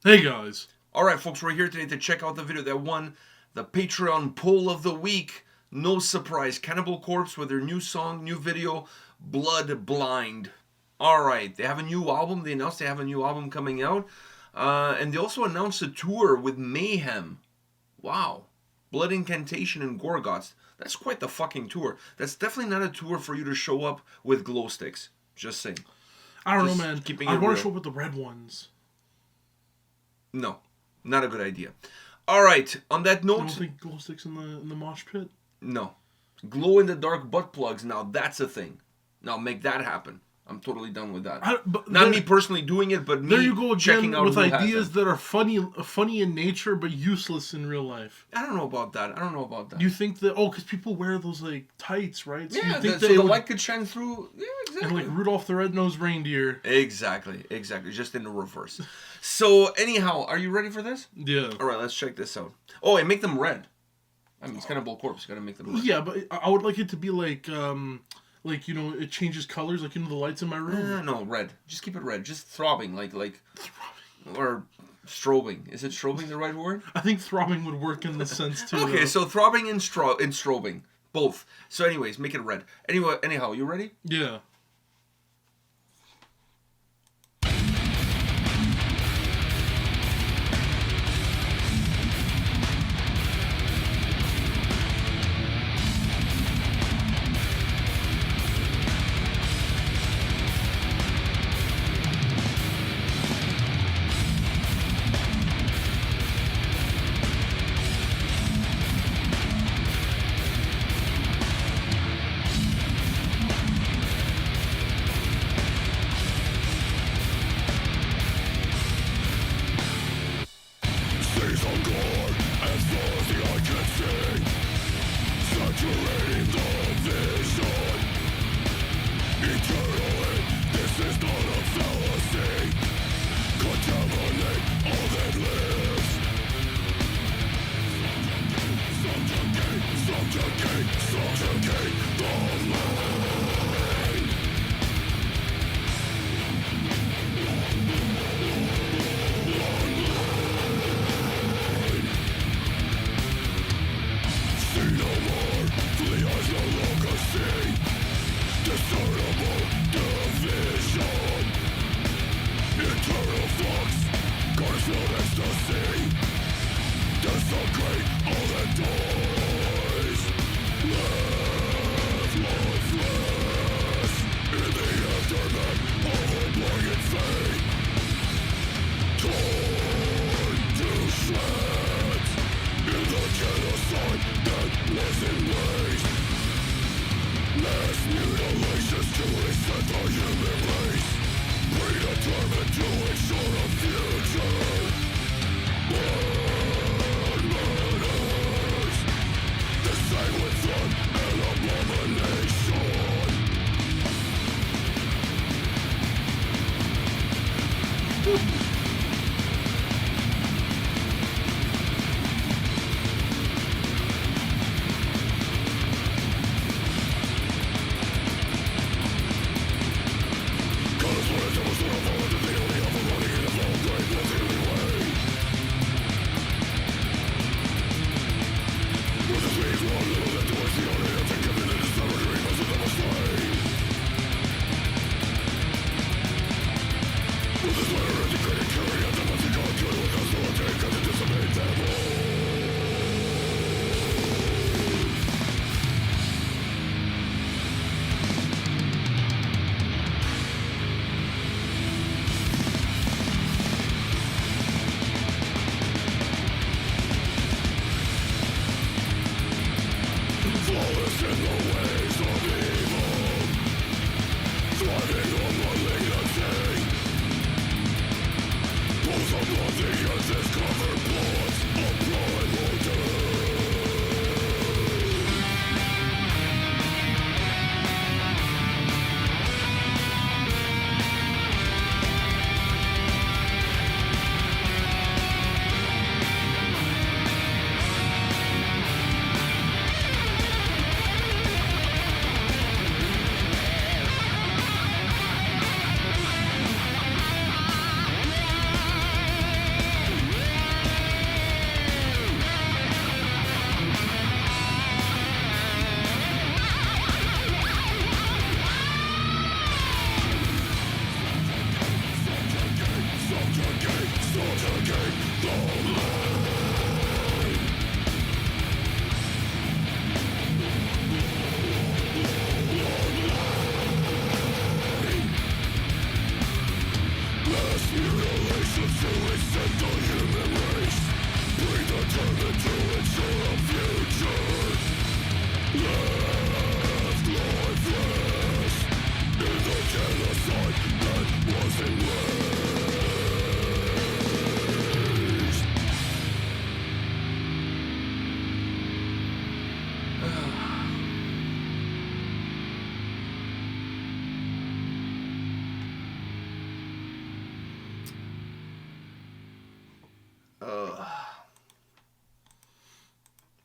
Hey guys. Alright folks, we're here today to check out the video that won the Patreon poll of the week. No surprise, Cannibal Corpse with their new song, new video, Blood Blind. Alright, they have a new album. They announced they have a new album coming out. And they also announced a tour with Mayhem. Wow. Blood Incantation and Gore. That's quite the fucking tour. That's definitely not a tour for you to show up with glow sticks. Just saying. I don't know, man. I want to show up with the red ones. No, not a good idea. All right, on that note... You don't think glow sticks in the mosh pit? No. Glow-in-the-dark butt plugs, now that's a thing. Now make that happen. I'm totally done with that. Not me personally doing it, but me there you go again checking out with ideas that are funny in nature, but useless in real life. I don't know about that. You think that... Oh, because people wear those, like, tights, right? So yeah, you think so the light could shine through... Yeah, exactly. And, like, Rudolph the Red-Nosed Reindeer. Exactly. Just in the reverse. So, anyhow, are you ready for this? Yeah. All right, let's check this out. Oh, and make them red. I mean, it's Cannibal Corpse. You gotta make them red. Yeah, but I would like it to be, like, you know, it changes colors, like, you know, the lights in my room. No, red. Just keep it red. Just throbbing, like... Throbbing. Or strobing. Is it strobing the right word? I think throbbing would work in this sense, too. Okay, so throbbing and strobing. Both. So anyways, make it red. Anyhow, you ready? Yeah. Saturating the vision. Eternally, this is not a fallacy. Contaminate all that lives. Subjugate the mind. See no more, the eyes no longer see. Discernible division. Eternal flux, carnage ecstasy. Desecrate all that dies. Lifeless, in the aftermath of a blighted fate. Torn to shreds, in the genocide that was erased. Mass mutilations to reset the human race. Predetermined to ensure a future. Burn murders, the sanguine flood and abomination.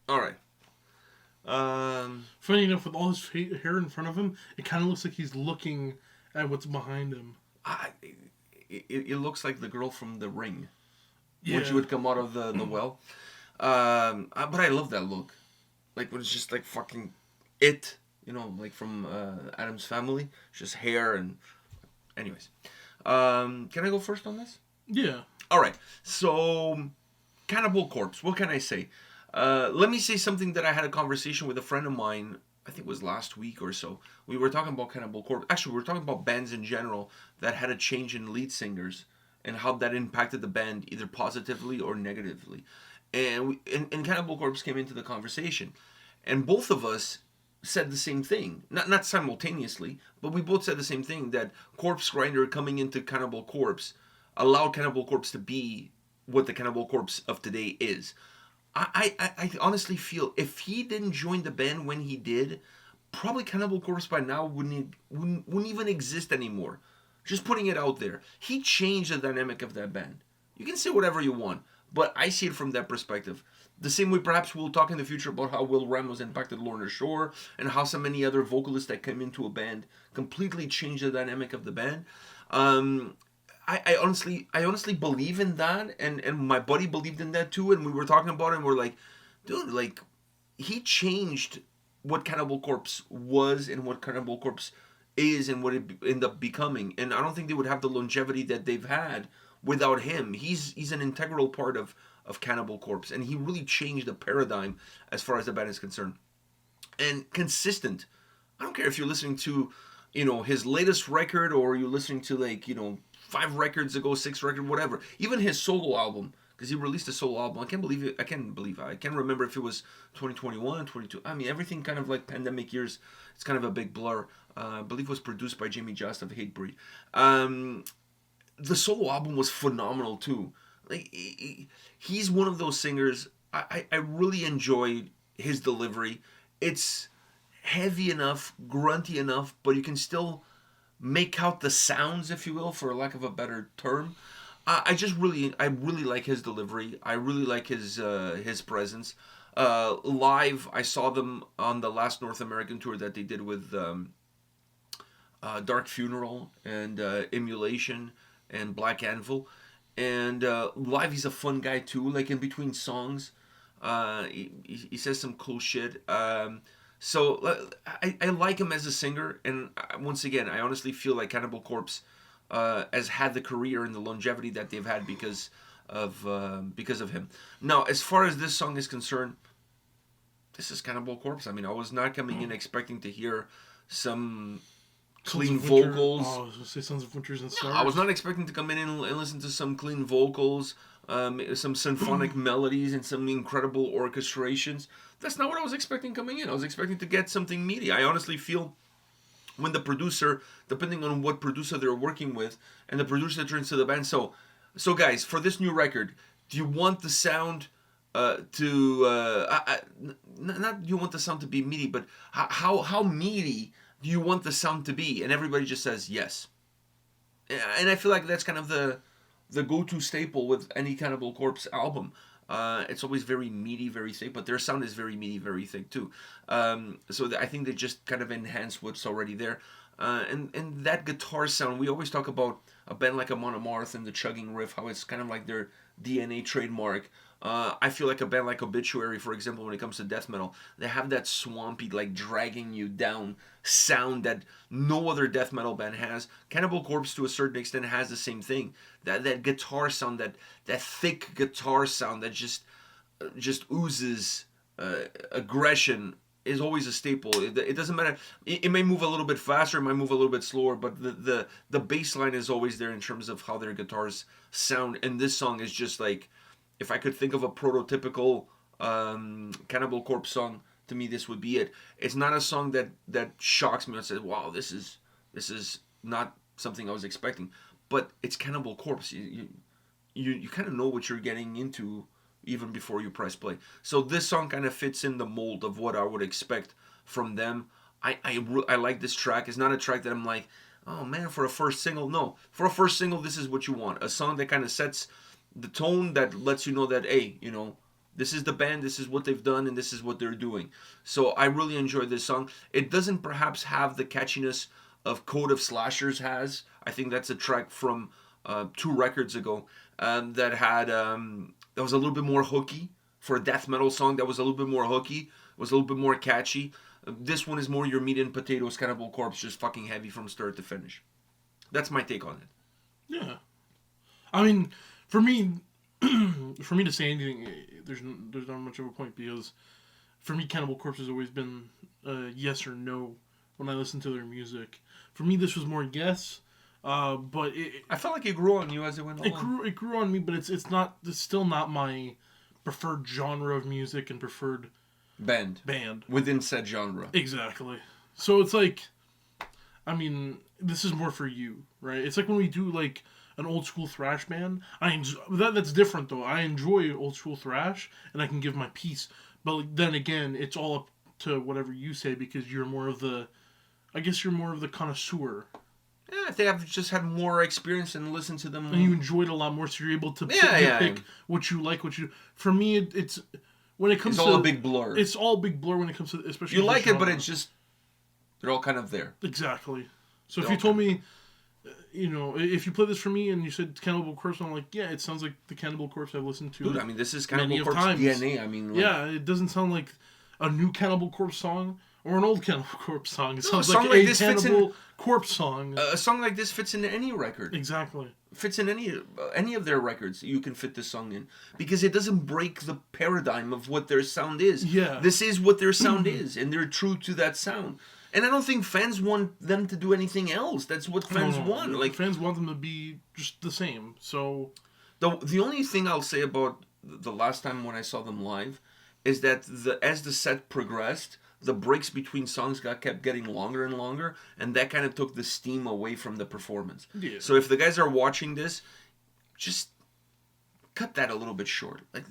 All right. Funny enough, with all his hair in front of him, it kind of looks like he's looking at what's behind him. It looks like the girl from The Ring. Yeah. When she would come out of the well. But I love that look. Like, when it's just like fucking it, you know, like from Adam's Family. Just hair and... Anyways. Can I go first on this? Yeah. All right. So, Cannibal Corpse. What can I say? Let me say something that I had a conversation with a friend of mine, I think it was last week or so. We were talking about Cannibal Corpse. Actually, we were talking about bands in general that had a change in lead singers and how that impacted the band either positively or negatively. And Cannibal Corpse came into the conversation. And both of us said the same thing. Not simultaneously, but we both said the same thing, that Corpse Grinder coming into Cannibal Corpse allowed Cannibal Corpse to be what the Cannibal Corpse of today is. I honestly feel if he didn't join the band when he did, probably Cannibal Corpse by now wouldn't even exist anymore. Just putting it out there. He changed the dynamic of that band. You can say whatever you want, but I see it from that perspective. The same way perhaps we'll talk in the future about how Will Ramos impacted Lorna Shore and how so many other vocalists that came into a band completely changed the dynamic of the band. I honestly believe in that, and my buddy believed in that too, and we were talking about it, and we're like, dude, like, he changed what Cannibal Corpse was and what Cannibal Corpse is and what it ended up becoming, and I don't think they would have the longevity that they've had without him. He's an integral part of Cannibal Corpse, and he really changed the paradigm as far as the band is concerned. And consistent. I don't care if you're listening to, you know, his latest record, or you're listening to, like, you know, 5 records ago, 6 records, whatever. Even his solo album, because he released a solo album. I can't remember if it was 2021, 22. I mean, everything kind of like pandemic years. It's kind of a big blur. I believe it was produced by Jamie Just of Hatebreed. The solo album was phenomenal too. Like, he's one of those singers. I really enjoyed his delivery. It's heavy enough, grunty enough, but you can still make out the sounds, if you will, for lack of a better term. I really like his delivery. I really like his presence. Live, I saw them on the last North American tour that they did with Dark Funeral and Emulation and Black Anvil. And live, he's a fun guy too. Like, in between songs, he says some cool shit. So I like him as a singer, and once again, I honestly feel like Cannibal Corpse has had the career and the longevity that they've had because of him. Now, as far as this song is concerned, this is Cannibal Corpse. I mean, I was not coming in expecting to hear some clean vocals. Oh, I was going to say Sons of Winters and Stars. I was not expecting to come in and listen to some clean vocals, some symphonic melodies, and some incredible orchestrations. That's not what I was expecting coming in. I was expecting to get something meaty. I honestly feel when the producer, depending on what producer they're working with, and the producer turns to the band, so guys, for this new record, do you want the sound not do you want the sound to be meaty, but how meaty do you want the sound to be? And everybody just says yes. And I feel like that's kind of the go-to staple with any Cannibal Corpse album. It's always very meaty, very thick, but their sound is very meaty, very thick too. So I think they just kind of enhance what's already there. And that guitar sound, we always talk about a band like Amon Amarth and the chugging riff, how it's kind of like their DNA trademark. I feel like a band like Obituary, for example, when it comes to death metal, they have that swampy, like, dragging you down sound that no other death metal band has. Cannibal Corpse, to a certain extent, has the same thing. That guitar sound, that thick guitar sound that just oozes aggression is always a staple. It doesn't matter. It may move a little bit faster, it might move a little bit slower, but the bass line is always there in terms of how their guitars sound. And this song is just like, if I could think of a prototypical Cannibal Corpse song, to me this would be it. It's not a song that shocks me and says, wow, this is not something I was expecting. But it's Cannibal Corpse. You kind of know what you're getting into even before you press play. So this song kind of fits in the mold of what I would expect from them. I like this track. It's not a track that I'm like, oh man, for a first single. No, for a first single, this is what you want. A song that kind of sets the tone that lets you know that, hey, you know, this is the band, this is what they've done, and this is what they're doing. So I really enjoyed this song. It doesn't perhaps have the catchiness of Code of Slashers has. I think that's a track from 2 records ago that had that was a little bit more hooky. For a death metal song, that was a little bit more hooky, was a little bit more catchy. This one is more your meat and potatoes, Cannibal Corpse, just fucking heavy from start to finish. That's my take on it. Yeah. I mean, for me to say anything, there's not much of a point, because for me, Cannibal Corpse has always been yes or no when I listen to their music. For me, this was more yes, but I felt like it grew on you as it went along. It grew on me, but it's still not my preferred genre of music and preferred band within said genre. Exactly. So it's like, I mean, this is more for you, right? It's like when we do like an old school thrash band. That's different though. I enjoy old school thrash, and I can give my piece. But then again, it's all up to whatever you say, because you're more of the connoisseur. Yeah, I think I've just had more experience and listened to them. And you enjoyed it a lot more, so you're able to pick what you like, For me, it's when it comes to... It's all a big blur. It's all a big blur when it comes to... especially you like it, but it's just... They're all kind of there. Exactly. So if you told me, you know, if you played this for me and you said Cannibal Corpse, I'm like, yeah, it sounds like the Cannibal Corpse I've listened to. Dude, I mean, this is Cannibal Corpse DNA. I mean... Like, yeah, it doesn't sound like a new Cannibal Corpse song or an old Cannibal Corpse song. It sounds like a Cannibal Corpse song. A song like this fits into any record. Exactly. Fits in any of their records. You can fit this song in, because it doesn't break the paradigm of what their sound is. Yeah. This is what their sound is, and they're true to that sound. And I don't think fans want them to do anything else. That's what fans want. Like, fans want them to be just the same. So the only thing I'll say about the last time when I saw them live is that as the set progressed, the breaks between songs kept getting longer and longer, and that kind of took the steam away from the performance. Yeah. So if the guys are watching this, just cut that a little bit short. Like,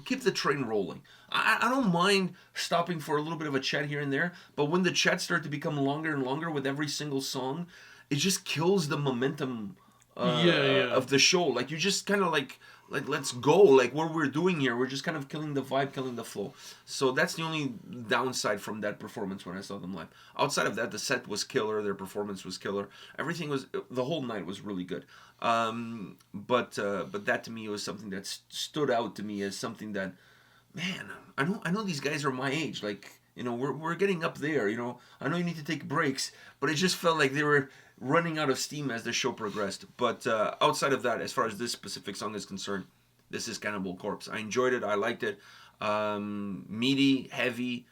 keep the train rolling. I don't mind stopping for a little bit of a chat here and there, but when the chats start to become longer and longer with every single song, it just kills the momentum of the show. Like, you just kind of like let's go. Like, what we're doing here, we're just kind of killing the vibe, killing the flow. So that's the only downside from that performance when I saw them live. Outside of that, the set was killer, their performance was killer. Everything was, the whole night was really good. But that to me was something that stood out to me as something that, man, I know these guys are my age. Like, you know, we're getting up there. You know, I know you need to take breaks, but it just felt like they were running out of steam as the show progressed. But outside of that, as far as this specific song is concerned, this is Cannibal Corpse. I enjoyed it. I liked it. Meaty, heavy.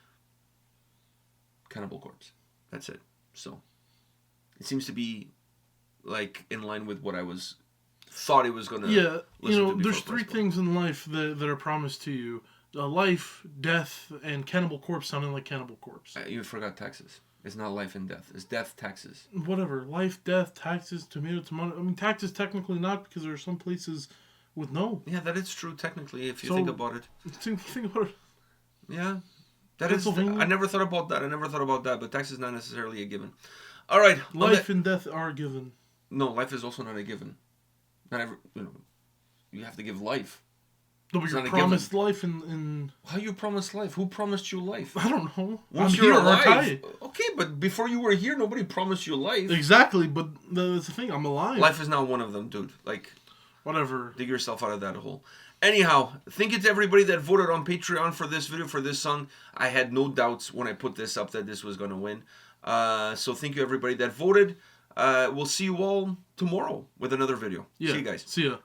Cannibal Corpse. That's it. So it seems to be like in line with what I thought it was gonna. Yeah, you know, there's 3 things in life that are promised to you: life, death, and Cannibal Corpse sounding like Cannibal Corpse. You forgot taxes. It's not life and death. It's death, taxes. Whatever. Life, death, taxes, tomato. I mean, taxes technically not, because there are some places with no. Yeah, that is true technically if you think about it. Think about it. Yeah. That is. I never thought about that. But tax is not necessarily a given. All right. Life and death are given. No, life is also not a given. Not every. You know, you have to give life. No, but you're promised life in... How you promised life? Who promised you life? I don't know. Once you're alive. Okay, but before you were here, nobody promised you life. Exactly, but that's the thing. I'm alive. Life is not one of them, dude. Like, whatever. Dig yourself out of that hole. Anyhow, thank you to everybody that voted on Patreon for this video, for this song. I had no doubts when I put this up that this was going to win. So thank you everybody that voted. We'll see you all tomorrow with another video. Yeah. See you guys. See ya.